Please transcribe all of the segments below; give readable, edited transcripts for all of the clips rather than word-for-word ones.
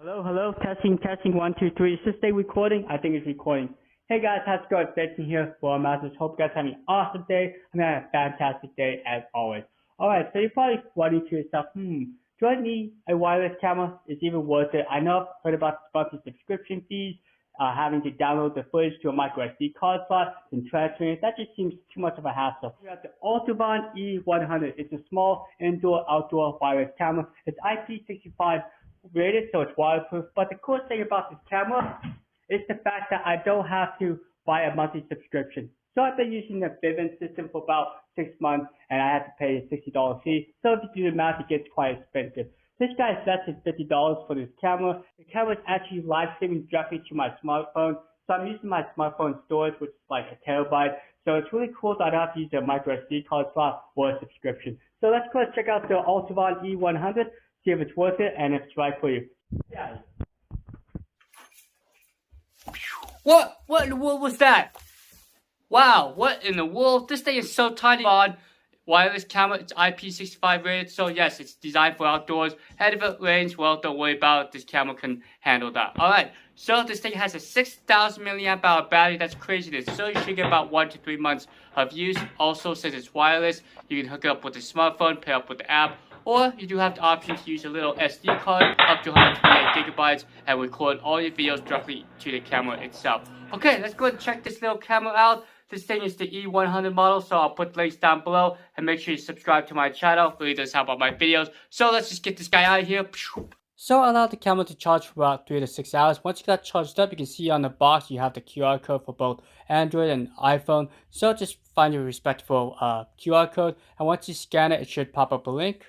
Hello, testing, 1, 2, 3. Is this thing recording? I think it's recording. Hey guys, how's it going? Benson here for Masters. Hope you guys have an awesome day. I'm having a fantastic day as always. Alright, so you're probably wondering to yourself, do I need a wireless camera? It's even worth it. I know I've heard about the monthly subscription fees, having to download the footage to a micro SD card slot and transferring it. That just seems too much of a hassle. We have the Ultivon E100. It's a small indoor-outdoor wireless camera. It's IP65 rated, so it's waterproof. But the cool thing about this camera is the fact that I don't have to buy a monthly subscription. So I've been using the Vivint system for about 6 months, and I had to pay a $60 fee. So if you do the math, it gets quite expensive. This guy is less than $50 for this camera. The camera is actually live streaming directly to my smartphone. So I'm using my smartphone storage, which is like a terabyte. So it's really cool that I don't have to use a micro SD card slot or a subscription. So let's go check out the Ultivon E100. See if it's worth it and if it's right for you. Yeah. What was that? Wow, what in the world? This thing is so tiny. On wireless camera, it's IP65 rated, so yes, it's designed for outdoors. And if it rains, well, don't worry about it. This camera can handle that. Alright, so this thing has a 6,000 milliamp hour battery. That's craziness. So you should get about 1 to 3 months of use. Also, since it's wireless, you can hook it up with a smartphone, pair up with the app. Or you do have the option to use a little SD card up to 128 gigabytes and record all your videos directly to the camera itself. Okay, let's go ahead and check this little camera out. This thing is the E100 model, so I'll put links down below. And make sure you subscribe to my channel. It really does help out my videos. So let's just get this guy out of here. So I allowed the camera to charge for about 3 to 6 hours. Once you got charged up, you can see on the box you have the QR code for both Android and iPhone. So just find your respectful QR code. And once you scan it, it should pop up a link.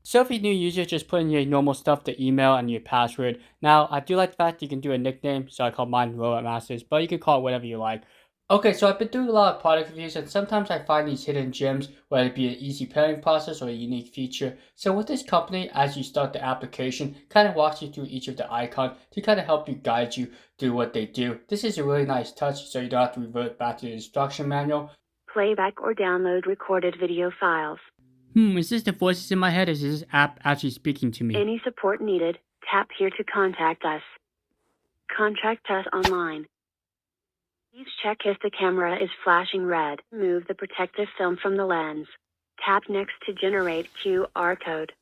So if you're a new user, just put in your normal stuff, the email and your password. Now, I do like the fact you can do a nickname, so I call mine Robot Masters, but you can call it whatever you like. Okay, so I've been doing a lot of product reviews, and sometimes I find these hidden gems, whether it be an easy pairing process or a unique feature. So with this company, as you start the application, kind of walks you through each of the icons to kind of help you guide you through what they do. This is a really nice touch, so you don't have to revert back to the instruction manual. Playback or download recorded video files. Is this the voices in my head, or is this app actually speaking to me? Any support needed, tap here to contact us. Contact us online. Please check if the camera is flashing red. Remove the protective film from the lens. Tap next to generate QR code.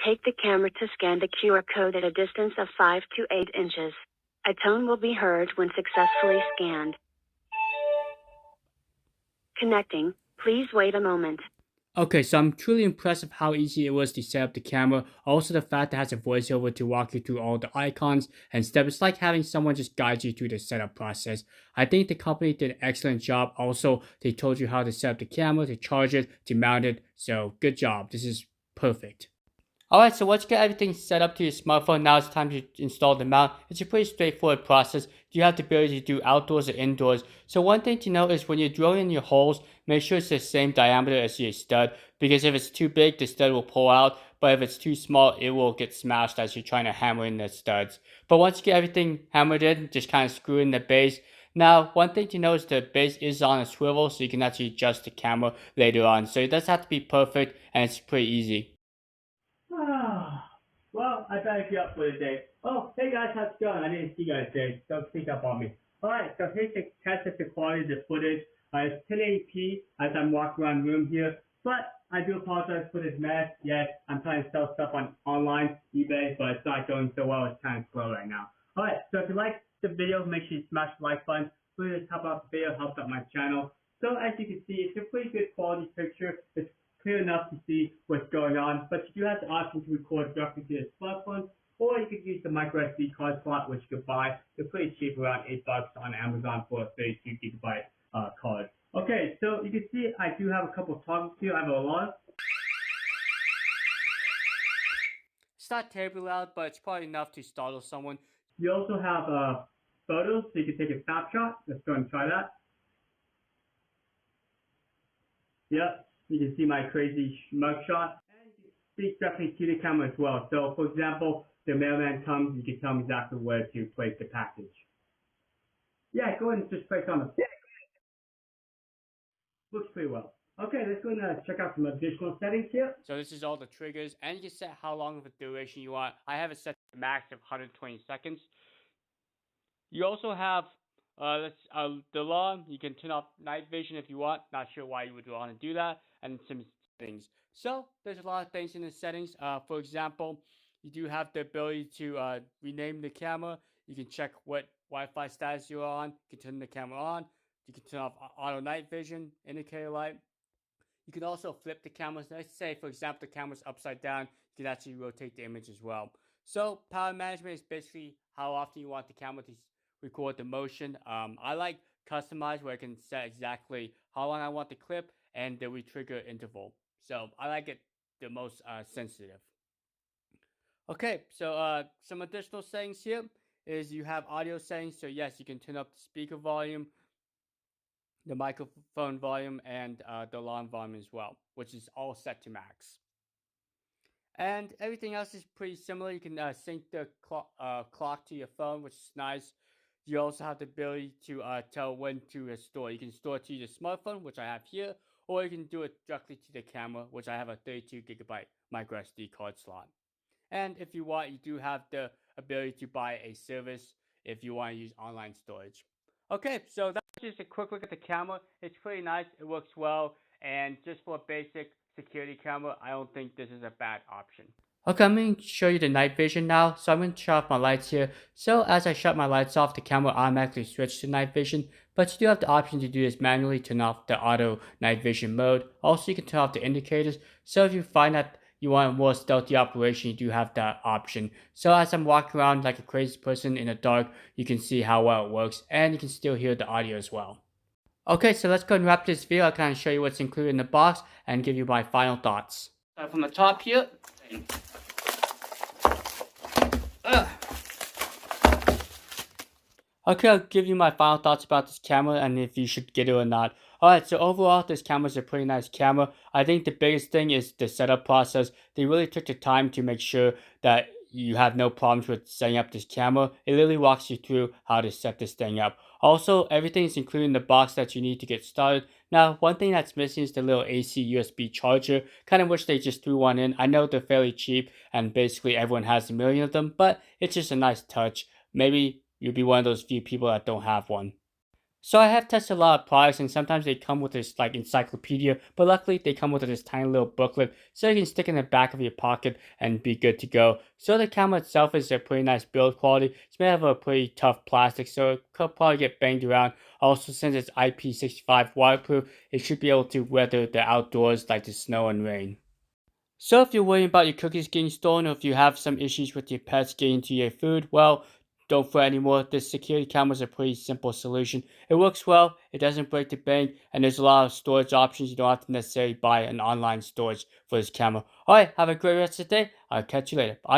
Take the camera to scan the QR code at a distance of 5 to 8 inches. A tone will be heard when successfully scanned. Connecting. Please wait a moment. Okay, so I'm truly impressed with how easy it was to set up the camera. Also the fact that it has a voiceover to walk you through all the icons and steps. It's like having someone just guide you through the setup process. I think the company did an excellent job. Also, they told you how to set up the camera, to charge it, to mount it. So good job. This is perfect. Alright, so once you get everything set up to your smartphone, now it's time to install the mount. It's a pretty straightforward process. You have the ability to do outdoors or indoors. So one thing to know is when you're drilling in your holes, make sure it's the same diameter as your stud. Because if it's too big, the stud will pull out. But if it's too small, it will get smashed as you're trying to hammer in the studs. But once you get everything hammered in, just kind of screw in the base. Now, one thing to know is the base is on a swivel, so you can actually adjust the camera later on. So it does have to be perfect, and it's pretty easy. Well, I better be up for the day. Oh, hey guys, how's it going? I didn't see you guys today. Don't sneak up on me. Alright, so here's the test of the quality of the footage. It's 1080p as I'm walking around the room here. But I do apologize for this mess. Yes, I'm trying to sell stuff on online, eBay, but it's not going so well. It's kind of slow right now. Alright, so if you like the video, make sure you smash the like button. Please help out the video, helps out my channel. So as you can see, it's a pretty good quality picture. It's clear enough to see what's going on, but you do have the option to record directly to your smartphone, or you could use the micro SD card slot, which you could buy. They're pretty cheap, around $8 on Amazon for a 32 gigabyte card. Okay, so you can see I do have a couple of toggles here. I have a lot. It's not terribly loud, but it's probably enough to startle someone. You also have photos, so you can take a snapshot. Let's go and try that. Yep. You can see my crazy mugshot, and you can speak directly to the camera as well. So, for example, the mailman comes, you can tell him exactly where to place the package. Yeah, go ahead and just place on the. Looks pretty well. Okay, let's go and check out some additional settings here. So this is all the triggers, and you can set how long of a duration you want. I have it set to a max of 120 seconds. You also have the alarm. You can turn off night vision if you want. Not sure why you would want to do that, and some settings. So there's a lot of things in the settings. For example, you do have the ability to rename the camera. You can check what Wi-Fi status you're on. You can turn the camera on. You can turn off auto night vision, indicator light. You can also flip the cameras. Let's say, for example, the camera's upside down. You can actually rotate the image as well. So power management is basically how often you want the camera to record the motion. I like customize where I can set exactly how long I want the clip and the retrigger interval. So I like it the most sensitive. Okay, so some additional settings here is you have audio settings. So yes, you can turn up the speaker volume, the microphone volume, and the alarm volume as well, which is all set to max. And everything else is pretty similar. You can sync the clock to your phone, which is nice. You also have the ability to tell when to restore. You can store it to your smartphone, which I have here, or you can do it directly to the camera, which I have a 32GB micro SD card slot. And if you want, you do have the ability to buy a service if you want to use online storage. Okay, so that's just a quick look at the camera. It's pretty nice. It works well. And just for a basic security camera, I don't think this is a bad option. Okay, I'm going to show you the night vision now. So I'm going to shut off my lights here. So as I shut my lights off, the camera automatically switches to night vision. But you do have the option to do this manually, turn off the auto night vision mode. Also, you can turn off the indicators. So if you find that you want a more stealthy operation, you do have that option. So as I'm walking around like a crazy person in the dark, you can see how well it works, and you can still hear the audio as well. Okay, so let's go and wrap this video. I'll kind of show you what's included in the box and give you my final thoughts. Start from the top here. Okay, I'll give you my final thoughts about this camera and if you should get it or not. Alright, so overall, this camera is a pretty nice camera. I think the biggest thing is the setup process. They really took the time to make sure that you have no problems with setting up this camera. It literally walks you through how to set this thing up. Also, everything is included in the box that you need to get started. Now, one thing that's missing is the little AC USB charger. Kind of wish they just threw one in. I know they're fairly cheap and basically everyone has a million of them, but it's just a nice touch. Maybe you'll be one of those few people that don't have one. So I have tested a lot of products, and sometimes they come with this like encyclopedia, but luckily they come with this tiny little booklet so you can stick it in the back of your pocket and be good to go. So the camera itself is a pretty nice build quality. It's made out of a pretty tough plastic, so it could probably get banged around. Also, since it's IP65 waterproof, it should be able to weather the outdoors like the snow and rain. So if you're worried about your cookies getting stolen, or if you have some issues with your pets getting into your food, well, don't fret anymore. This security camera is a pretty simple solution. It works well, it doesn't break the bank, and there's a lot of storage options. You don't have to necessarily buy an online storage for this camera. Alright, have a great rest of the day. I'll catch you later. Adios.